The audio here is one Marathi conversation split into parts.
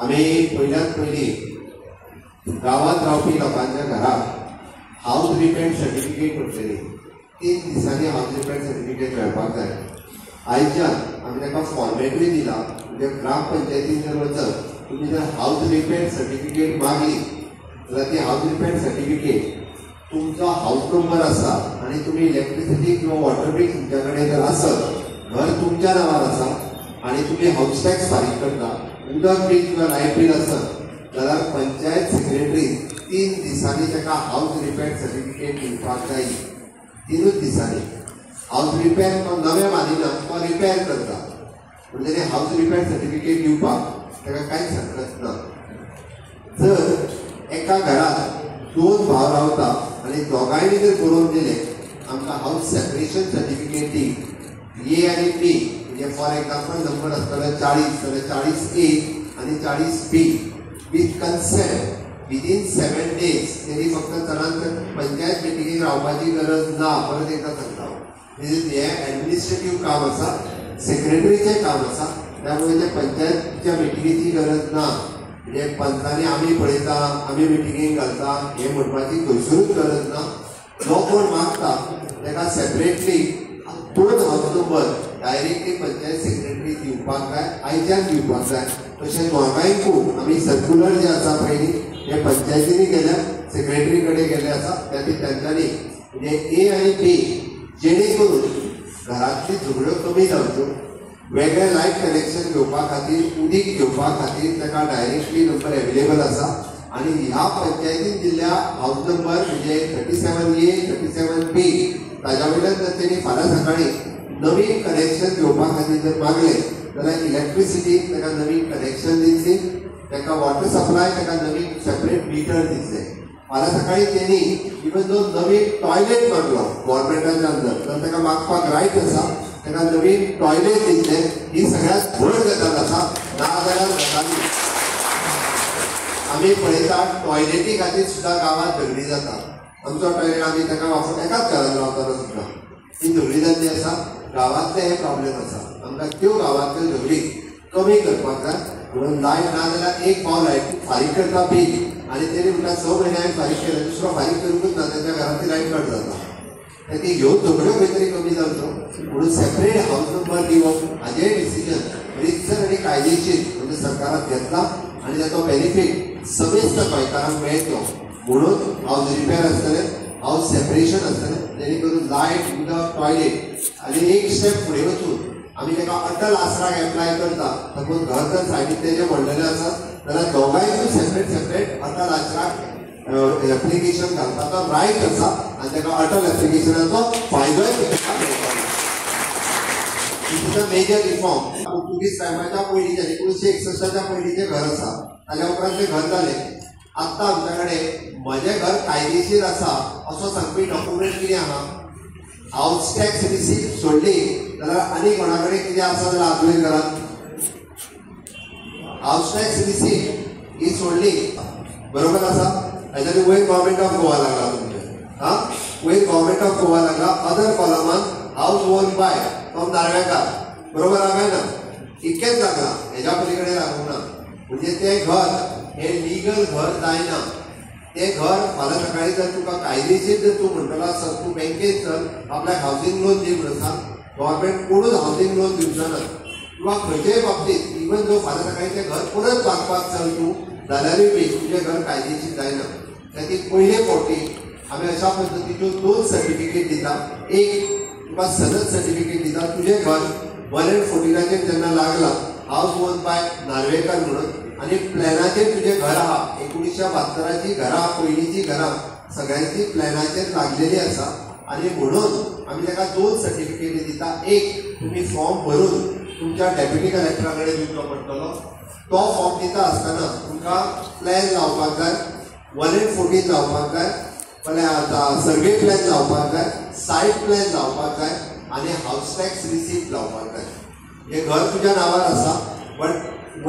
आम्ही पहिल्यात पहिली गावात रावपी लोकांच्या घरात हाऊस रिपेंट सर्टिफिकेट करतली 3 दिसांनी हाऊस रिपेंट सर्टिफिकेट मेळपाक जाय। आयच्यान आमी ताका फॉर्मेटूय दिला म्हणजे ग्रामपंचायतीन जर वचत तुम्ही जर हाऊस रिपेंट सर्टिफिकेट मागली जाल्यार ती हाऊस रिपेंट सर्टिफिकेट तुमचा हाऊस नंबर आसा आणि तुम्ही इलेक्ट्रिसिटी किंवा वॉटर बिल तुमच्याकडे जर आसत घर तुमच्या नावार आसा आणि तुम्ही हाऊस टॅक्स फारीक करता उदक बिल किंवा लायट बिल आसत जाल्यार पंचायत सेक्रेटरी 3 दिसांनी ताका हाऊस रिपेंट सर्टिफिकेट दिवपाक जाय। 3 दिसांनी हाऊस रिपेर तो नवे बांदिना तो रिपेर करता म्हणजे हाऊस रिपेर सर्टिफिकेट दिवपाक ताका कांयच हरकत ना। जर एका घरात 2 भाव रावता आणि दोगांयनी जर करून दिले आमकां हाऊस सेपरेशन सर्टिफिकेट दी ए आणि बी म्हणजे फॉर एक्झाम्पल नंबर आसतलो 40 जाल्यार 40A आणि 40B with consent within 7 days तरी फक्त चलान पंचायत मिटिंगेक रावपाची गरज ना। परत एकदा सांगता हे ऍडमिनिस्ट्रेटिव्ह काम आसा सेक्रेटरीचे काम आसा त्यामुळे ते पंचायतच्या मिटिंगेची गरज ना। म्हणजे पंचांनी आम्ही पळयता आम्ही मिटिंगेक घालता हे म्हणपाची खंयसरूच गरज ना। जो कोण मागता ताका separately 2 house number directly panchayat secretary दिवपाक जाय आयच्यान दिवपाक जाय। तशेंच दोगांयकूय आमी सर्क्युलर जे आसा पयली हे पंचायतींनी गेल्या सेक्रेटरी कडेन गेले आसा त्यातील त्यांच्यानी म्हणजे ए आणि बी जेणे करून घरातली झगड्यो कमी जावच्यो वेगळे लायट कनेक्शन घेवपा खातीर उदीक घेवपा खातीर ताका डायरेक्टली नंबर अवेलेबल आसा आणि ह्या पंचायतीन दिल्ल्या हाऊस नंबर म्हणजे 37A 37B ताज्या वयल्यान जर तेणी फाल्यां सकाळी नवीन कनेक्शन घेवपा खातीर जर मागले जाल्यार इलेक्ट्रिसिटी ताका नवीन कनेक्शन दितली ताका वॉटर सप्लाय ताका नवीन सेपरेट मीटर दितले। फाल्यां सकाळी तेणी इवन जो नवीन टॉयलेट मागलो गव्हर्मेंटाच्या अंडर तर ताका मागपाक रायट आसा ताका नवीन टॉयलेट दितले। ही सगळ्यात व्हड गजाल आसा नाजाल्यार गजाली आमी पळयता टॉयलेटी खातीर सुद्दां गांवांत झगडी जाता। आमचो टॉयलेट आमी ताका वापरून एकाच घरांत रावतालो सुद्दां ती झगडी जाल्ली आसा गांवांतले हे प्रॉब्लेम आसा। आमकां त्यो गांवांतल्यो झगडी कमी करपाक जाय म्हणून लायट ना जाल्यार एक भाव लायट फारीक करता बिल आणि तेणी म्हणटा 6 म्हयन्याक फारीक केलें दुसरो फारीक करूंकच ना ताच्या घरांतली लायट कट जाता। ती ह्यो झगड्यो खंय तरी कमी जावच्यो म्हणून सेपरेट हाऊस नंबर दिवप हाजें डिसिजन रितसर आनी कायदेशीर म्हणजे सरकारान घेतला आणि त्याचो बेनिफीट समेस्त गोंयकारांक मेळटलो म्हणून हाऊस रिपेर आसतलें हाऊस सेपरेशन आसतलें जेणे करून लायट उदक टॉयलेट आनी एक स्टेप फुडें वचून आमी ताका अटल आसराक एप्लाय करता सपोज घर जर सायडींतले जे व्हडलेले आसा जाल्यार दोगांयकूय सेपरेट अटल आसराक एप्लिकेशन घालपाचो रायट आसा आनी ताका अटल एप्लिकेशनाचो फायदोय घेवपाक मेळटा। It is a major reform. पोर्तुगीज टायमाच्या पयलींचे 1961च्या पयलींचे घर आसा ताच्या उपरांत ते घर जाले। आत्तां आमच्या कडेन म्हजें घर कायदेशीर आसा असो सांगपी डॉक्युमेंट कितें आहा हाऊस टॅक्स रिसीप्ट सोडली जाल्यार आनी कोणा कडेन कितें आसा जाल्यार आपल्या घरांत हाऊस टॅक्स रिसीप्ट ही सोडली बरोबर आसा ताच्या वयर गव्हर्मेंट ऑफ गोवा लागला तुमचे वयर गव्हर्मेंट ऑफ गोवा लागला अदर कॉलमान house own by from Narvekar बरोबर लागला ना इतकेच लागला हेच्या पलीकडे लागूंक ना म्हणजे ते घर हे लिगल घर जायना। ते घर फाल्यां सकाळी जर तुका कायदेशीर जर तूं म्हणटलो आसत तूं बँकेत चल आपल्याक हावजींग लोन दी म्हणून सांग गव्हर्मेंट कोणूच हावजींग लोन दिवचो ना किंवा खंयच्याय बाबतींत इवन जो फाल्यां सकाळी तें घर परत बांदपाक चल तूं जाल्यारूय बी तुजें घर कायदेशीर जायना। ताका पयले फावटी आमी अशा पद्दतीच्यो 2 सर्टिफिकेट दिता एक तुका सनद सर्टिफिकेट दिता तुजें घर 114 जेन्ना लागला हाऊस ओन बाय नार्वेकार म्हणून आणि प्लॅनाचेर तुजें घर आहा 1972ची घरां पयलींची घरां सगळ्यांची प्लॅनाचेर लागलेली आसा आणि म्हणून आमी ताका 2 सर्टिफिकेट दिता। एक तुमी फॉर्म भरून तुमच्या डेप्युटी कलेक्टरा कडेन दिवचो पडटलो तो फॉर्म दिता आसतना तुमकां प्लॅन लावपाक जाय 114 लावपाक जाय फाल्यां सर्वे प्लॅन लावपाक जाय सायट प्लॅन लावपाक जाय आणि हाऊस टॅक्स रिसीप्ट लावपाक जाय। हे घर तुज्या नावार आसा पण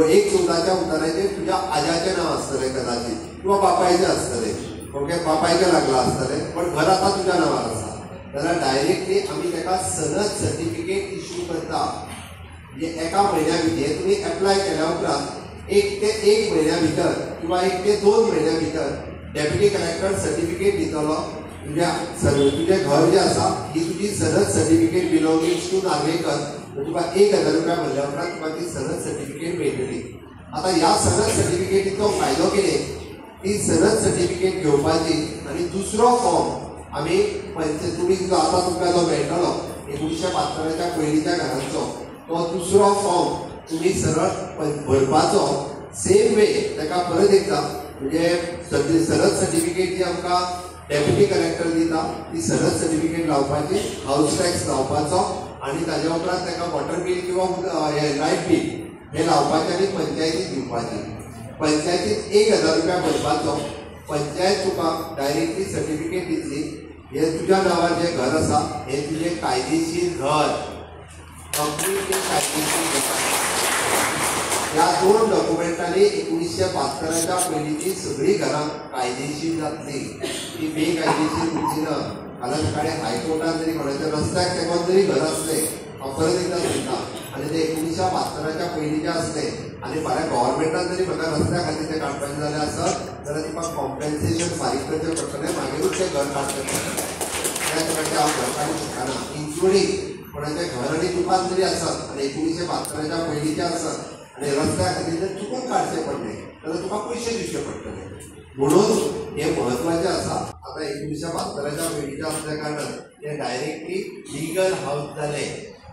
एक चौदाच्या उताराचेर तुज्या आज्याचें नांव आसतलें कदाचित किंवा बापायचें आसतलें ओके बापायचें लागलां आसतलें पण घर आतां तुज्या नांवार आसा जाल्यार डायरेक्टली आमी ताका सनद सर्टिफिकेट इश्यू करता म्हणजे एका म्हयन्या भितर तुमी एप्लाय केल्या उपरांत 1 ते 1 महिन्या भितर किंवा 1 ते 2 महिन्या भितर डेप्युटी कलेक्टर सर्टिफिकेट दितलो तुझे घर जे आसा ही तुझी सनद सर्टिफिकेट बिलोंगिंग्स टू नार्वेकर तुका 1000 रुपया भरल्या उपरांत तुका ती सनद सर्टिफिकेट मेळटली। आता ह्या सनद सर्टिफिकेटीचो फायदो कितें ती सनद सर्टिफिकेट घेवपाची आणि दुसरो फॉर्म आमी तुमी जो आतां तुमकां जो मेळटलो 1972च्या पयलींच्या घरांचो तो दुसरो फॉर्म तुम्ही सरळ भरपाचो सेम वे ताका परत एकदा म्हणजे सनद सर्टिफिकेट जी आमकां डेप्युटी कलेक्टर दिता ती सनद सर्टिफिकेट लावपाची हाऊस टॅक्स लावपाचो आणि ताज्या उपरांत ताका वॉटर बिल किंवा लायट बिल हे लावपाचें आनी पंचायतीक दिवपाची। पंचायतीत 1000 रुपया भरपाचो पंचायत तुका डायरेक्टली सर्टिफिकेट दितली हे तुज्या नांवार जे घर आसा हे तुजें कायदेशीर घर कंप्लीटली कायदेशीर घर। ह्या 2 डॉक्युमेंटांनी 1972च्या पयलींची सगळीं घरां कायदेशीर जातली ती बेकायदेशीर उरची ना। फाल्यां सकाळी हायकोर्टान जरी कोणाच्या रस्त्याक तेकोन जरी घर आसलें हांव परत एकदां सांगता आनी ते 1972च्या पयलींचे आसले आनी फाल्यां गव्हर्मेंटान जरी म्हाका रस्त्या खातीर ते काडपाचें जालें आसत जाल्यार तुका कॉम्पेन्सेशन फारीक करचें पडटलें मागीरूच तें घर काडचें पडटलें। त्या खातीर हांव घर काडूंक शकना इन्क्लुडींग कोणाचें घर आनी दुकान जरी आसत आनी 1972च्या पयलींचे आसत आनी रस्त्या खातीर जर चुकून काडचें पडलें जाल्यार तुका पयशे दिवचे पडटले। म्हणून हे महत्वाचें आसा। आतां 1972च्या पयलींचे आसल्या कारणान ते डायरेक्टली लीगल हाऊस जाले।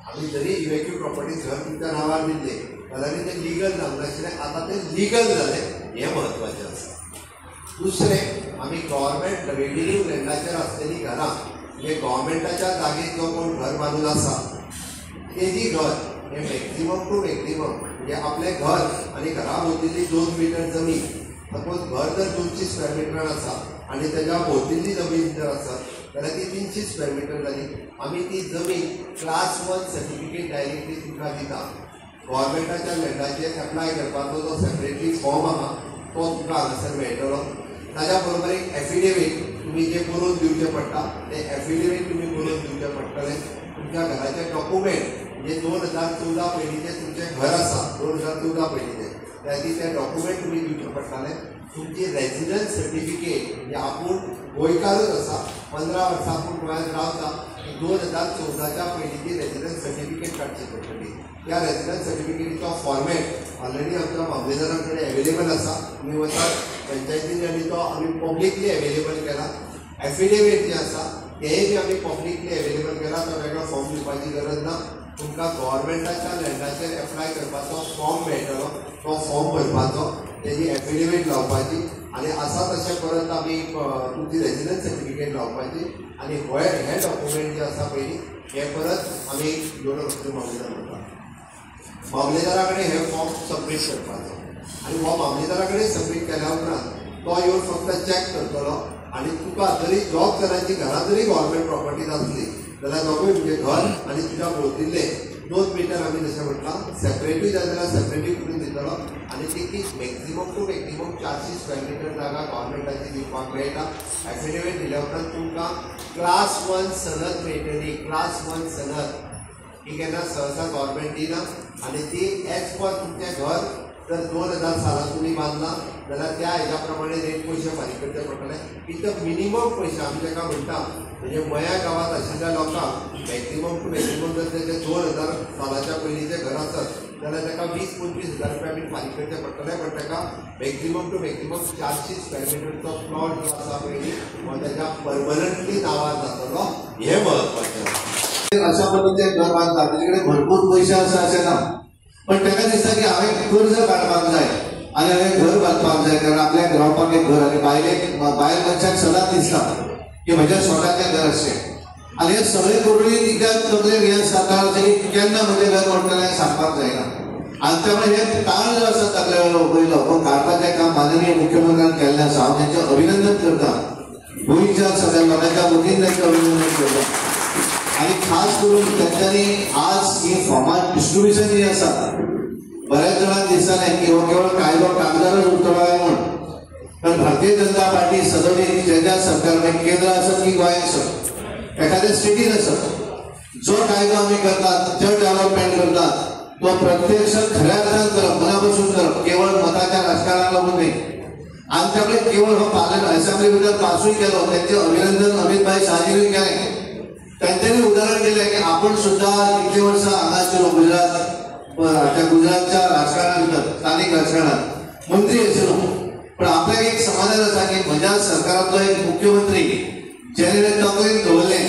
आमी जरी इवेक्यू प्रॉपर्टीज घर तुमच्या नांवार दिल्ले जाल्यार ते लीगल जावंक नाशिल्लें आतां ते लीगल जाले हें महत्वाचें आसा। दुसरें आमी गव्हर्मेंट रेव्हेन्यू लँडाचेर आसलेलीं घरां म्हणजे गव्हर्मेंटाच्या जागेर जो कोण घर बांदून आसा तेजी घर हे मॅक्झिमम टू मॅक्झिमम म्हणजे आपलें घर आनी घरा भोंवतणी 2 मीटर जमीन सपोज घर जर 200 स्क्वेअर मिटर आसा आनी तेज्या भोंवतणी जमीन जर आसत जाल्यार ती 300 स्क्वेअर मिटर जाली। आमी ती जमीन क्लास 1 सर्टिफिकेट डायरेक्टली तुमकां दिता। गव्हर्मेंटाच्या लँडाचेर एप्लाय करपाचो जो सेपरेटली फॉर्म आहा तो तुमकां हांगासर मेळटलो। ताज्या बरोबर एक एफिडेवीट तुमी जे बरोवन दिवचें पडटा ते एफिडेवीट तुमी बरोवन दिवचें पडटलें। तुमच्या घराचे डॉक्युमेंट म्हणजे 2014 पयलींचे तुमचें घर आसा 2014 पयलींचें त्याची ते डॉक्युमेंट तुमी दिवचे पडटले। तुमची रेजिडन्स सर्टिफिकेट म्हणजे आपूण गोंयकारूच आसा 15 वर्सां आपूण गोंयांत रावता 2014च्या पयलींची रेजिडन्स सर्टिफिकेट काडची पडटली। त्या रेजिडन्स सर्टिफिकेटीचो फॉर्मेट ऑलरेडी आमच्या मामलेदारां कडेन एवेलेबल आसा। तुमी वचात पंचायतीन आनी तो आमी पब्लिकली एवेलेबल केला। एफिडेवीट जे आसा तेय बी आमी पब्लिकली एवेलेबल केला। तो वेगळो फॉर्म दिवपाची गरज ना। तुमकां गव्हर्मेंटाच्या लँडाचेर एप्लाय करपाचो फॉर्म मेळटलो तो फॉर्म भरपाचो तेजी एफिडेवीट लावपाची आनी आसा तशें परत आमी तुमची रेजिडन्स सर्टिफिकेट लावपाची आनी हे डॉक्युमेंट जे आसा पयलीं हे परत आमी घेवन वचून मामलेदार करता। मामलेदारा कडेन हे फॉर्म सबमीट करपाचो आनी हो मामलेदारा कडेन सबमीट केल्या उपरांत तो येवन फक्त चॅक करतलो आनी तुका जरी जॉब करायची घरां जरी गव्हर्मेंट प्रॉपर्टीज आसली जाल्यार दोगूय म्हणजे घर आनी तुज्या भोंवतिल्ले 2 मीटर आमी जशें म्हटलां सेपरेटूय जाय जाल्यार सेपरेटूय करून दितलो आनी ती maximum to maximum 400 square meter जागा गव्हर्मेंटाची दिवपाक मेळटा। एफिडेवीट दिल्या उपरांत तुमकां क्लास 1 सनद मेळटली। क्लास 1 सनद ही केन्ना सहसा गव्हर्मेंट दिना आनी ती एज पर तुमचें घर जर 2000 सालांत तुमी बांदलां जाल्यार त्या हेज्या प्रमाणे रेट पयशे फारीक करचे पडटले। इतले मिनिमम पयशे आमी ताका म्हणटा म्हणजे मया गांवांत आशिल्ल्या लोकांक मॅक्झिमम टू मॅक्झिमम जर तेजें 2000 सालाच्या पयलींचें घर आसत जाल्यार ताका 20-25 हजार रुपया बीन फारीक करचे पडटले। पण ताका मॅक्झिमम टू मॅक्झिमम 400 स्क्वेअर मिटरचो प्लॉट जो आसा पयलीं हो ताच्या परमनंटली नांवार जातलो हें महत्वाचें। अशा पद्दतीन घर बांदता ताजे कडेन भरपूर पयशे आसा अशें ना पण ताका दिसता की हांवें कर्ज काडपाक जाय आनी हांवें घर बांदपाक जाय कारण आपल्याक रावपाक एक घर आनी भायर मनशाक सदांच दिसता की म्हजें स्वताचें घर अशें आनी हे सगळें करूनय तिच्यात तकलेक हें सरकार केन्ना म्हजें घर व्हरतलें सांगपाक जायना आनी त्यामुळे हे ताण जो आसा तकले पयलो पण काडपाचें काम माननीय मुख्यमंत्र्यान केल्लें आसा हांव तांचें अभिनंदन करता। गोंयच्या सगळ्या लोकांच्या वतीन तांचें अभिनंदन करता आनी खास करून तांच्यांनी आज ही फॉर्मां डिस्ट्रिब्युशन जी आसा बऱ्याच जाणांक दिसतालें की हो केवळ कायदो कागदारच उरतलो काय म्हूण पण भारतीय जनता पार्टी सदनीत जेन्ना सरकार केंद्र आसत की गोंय आसत एखाद्या स्टेटीन आसत जो कायदो आमी करतात जो डेव्हलपमेंट करतात तो प्रत्यक्ष खऱ्या अर्थानं करप, मनापासून करप, केवळ मताच्या राजकारणाला लागून नाही. आणि त्यामुळे केवळ हो पालन असेंब्ली भितर पासूय केलो, त्यांचे अभिनंदन अमित भाई शहाजींनी केले. त्यांच्यानी उदाहरण दिले की आपण सुद्धा किती वर्ष हांगासलो गुजरातच्या राजकारणाभितर, स्थानिक राजकारणात मंत्री आशिल्लो. पण आपल्याक एक समाधान आसा की म्हज्या सरकारांतलो एक मुख्यमंत्री जेणे तकलेन दवरलें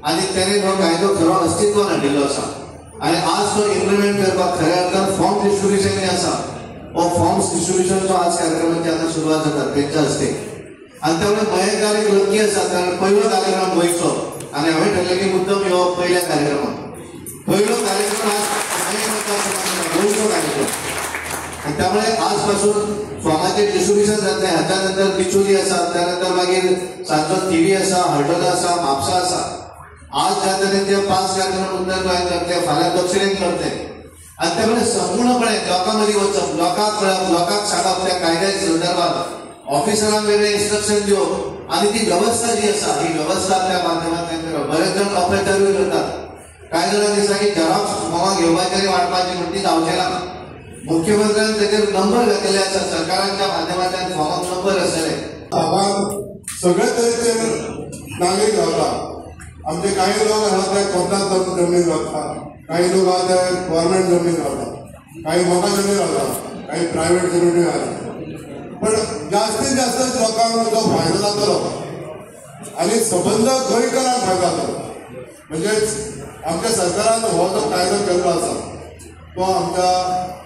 आनी तेणें हो कायदो खरो अस्तित्वान हाडिल्लो आसा. आणि आज तो इम्प्लिमेंट करपाक खऱ्या अर्थान फॉर्म डिस्ट्रिब्युशन आसा. हो फॉर्म्स डिस्ट्रिब्युशनचो आज कार्यक्रमाची आता सुरवात जाता त्यांच्या हस्ते. आणि त्यामुळे मयेकार एक लकी आसा, कारण पहिलो कार्यक्रम गोंयचो आणि हांवें ठरलें की मुद्दम यो पहिल्या कार्यक्रमाक. पहिलो कार्यक्रम आज गोंयचो कार्यक्रम. आणि त्यामुळे आजपासून फॉर्माचे डिस्ट्रिब्युशन जातले. हाच्या नंतर बिचोली आसा, त्यानंतर मागीर सांजो थिवी आसा, हळदोना आसा, म्हापसा आसा. आज ज्या तरेन ते 5 कार्यक्रम उत्तर गोंयांत करतले, फाल्यां दक्षिणेक करतले. आणि त्यामुळे संपूर्णपणे लोकांमध्ये वचप, लोकांक कळप, लोकांक सांगप त्या कायद्याच्या संदर्भात ऑफिसरांक वेगळे इन्स्ट्रक्शन दिवप आणि ती व्यवस्था जी आसा ही व्यवस्था आपल्या माध्यमांतल्यान करप. बरेच जण अपप्रचारूय करतात. कांय जाणांक दिसता की झेरॉक्स फॉर्मां घेवपाची आनी वाटपाची म्हणून ती जावचें ना. मुख्यमंत्र्यान तेचेर नंबर घातलेले आसा, सरकारांच्या माध्यमांतल्यान फॉर्माक नंबर आसतले. सगळे तरेचे नागरीक रावता. आमचे काही लोक आसा ते कोंकणात जमीन रावता, काही लोक आसा ते गव्हर्मेंट जमीन रावता, काही मोगा जमीन रावता, काही प्रायव्हेट जमीन रावता. पण जास्तीत जास्त लोकांक जो फायदो जातलो आणि संबंध गोंयकारांक फायदो जातलो. म्हणजेच आमच्या सरकारान हो जो कायदो केल्लो आसा तो आमच्या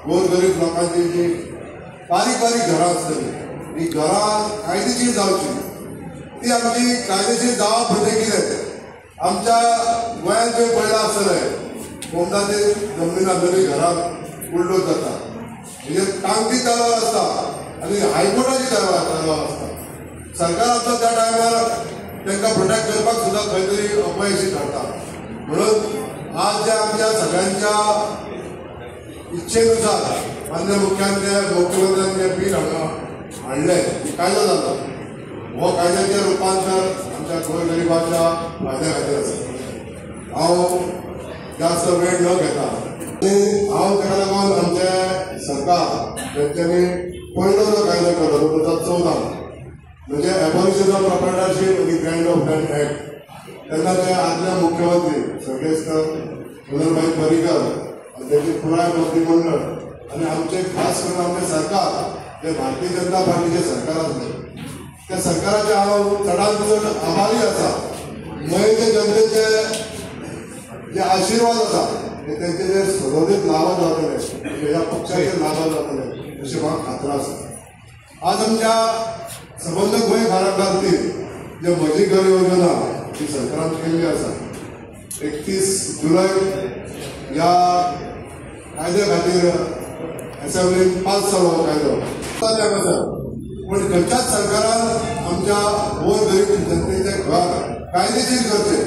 गोरगरीब लोकांची जी बारीक बारीक घरां आसतली, ही घरां कायदेशीर जावची, ती आमची कायदेशीर जावप म्हणजे कितें. आमच्या गोंयांत तुवें पळयलां आसतलें कोमदाचे जमनीन आसलेली घरां बुलडोज जाता. म्हणजे टांगती तलवार आसता आनी हायकोर्टाची तलवार आसता. सरकार आमचो त्या टायमार तांकां प्रोटेक्ट करपाक सुद्दां खंय तरी अपयशी थारता. म्हणून आज ज्या आमच्या सगळ्यांच्या इच्छेनुसार मान्य मुख्यमंत्र्यान जे बील हाडलें, कायदो जाता, हो कायद्याचें रुपांतर आमच्या गोरगरिबाच्या फायद्या खातीर आसा. हांव जास्त वेळ न घेता हांव ताका लागून आमचे सरकार तेंच्यांनी पयलो जो कायदो केलो 2014 म्हणजे एबॉलिशन ऑफ प्रोप्रायटरशीप आनी ग्रँड ऑफ लँड एक्ट, तेन्नाचे आदले मुख्यमंत्री सर्गेस्त मनोहरभाई पर्रीकर आनी तेची पुराय मंत्रिमंडळ आनी आमचे खास करून आमचे सरकार जे भारतीय जनता पार्टीचे सरकार आसले त्या सरकाराचे हांव चडांत चड आभारी आसा. गोंयचे जनतेचे जे आशिर्वाद आसा ते तेंचे जे सदोदीत लाभ जातले, ह्या पक्षाचे लाभ जातले अशी म्हाका खात्री आसा. आज आमच्या संबंध गोंयकारां खातीर जे म्हजी घर योजना ही सरकारान केल्ली आसा, 31 जुलय ह्या कायद्या खातीर असेंब्लीन पास जालो हो कायदो आसा. पण खंयच्याच सरकारान आमच्या गोरगरीब जनतेचे घर कायदेशीर करचे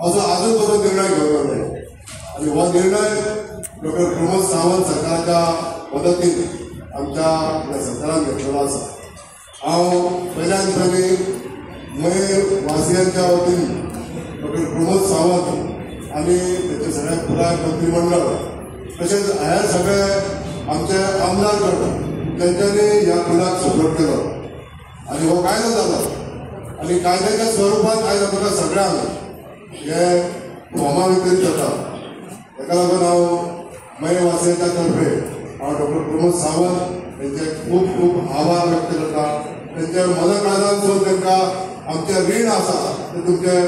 असो आजून कसो निर्णय घेवलो नाही. आणि हो निर्णय डॉक्टर प्रमोद सावंत सरकाराच्या मदतीन आमच्या सरकारान घेतलेलो आसा. हांव पहिल्यान पयलीं मयेर वासियांच्या वतीन डॉक्टर प्रमोद सावंत आनी तेचे सगळे पुराय मंत्रिमंडळ तशेंच हेर सगळे आमचे आमदार गट तेंच्यांनी ह्या बिलाक सपोर्ट केलो आनी हो कायदो जालो. आनी कायद्याच्या स्वरुपांत आयज आमकां सगळ्यांक हे फॉर्मा वितरीत जाता. ताका लागून हांव मये वासियांच्या तर्फे हांव डॉक्टर प्रमोद सावंत तेंचे खूब खूब आभार व्यक्त करता. तेंचे मदकाळजांतसून तांकां आमचें रीण आसा तें तुमचे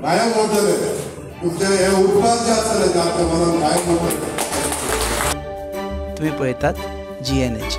कायम उरतले. तुमचे हे उपकार जे आसतले ते आमच्या मनान कायम उरतले. तुम्ही पळयतात GNH.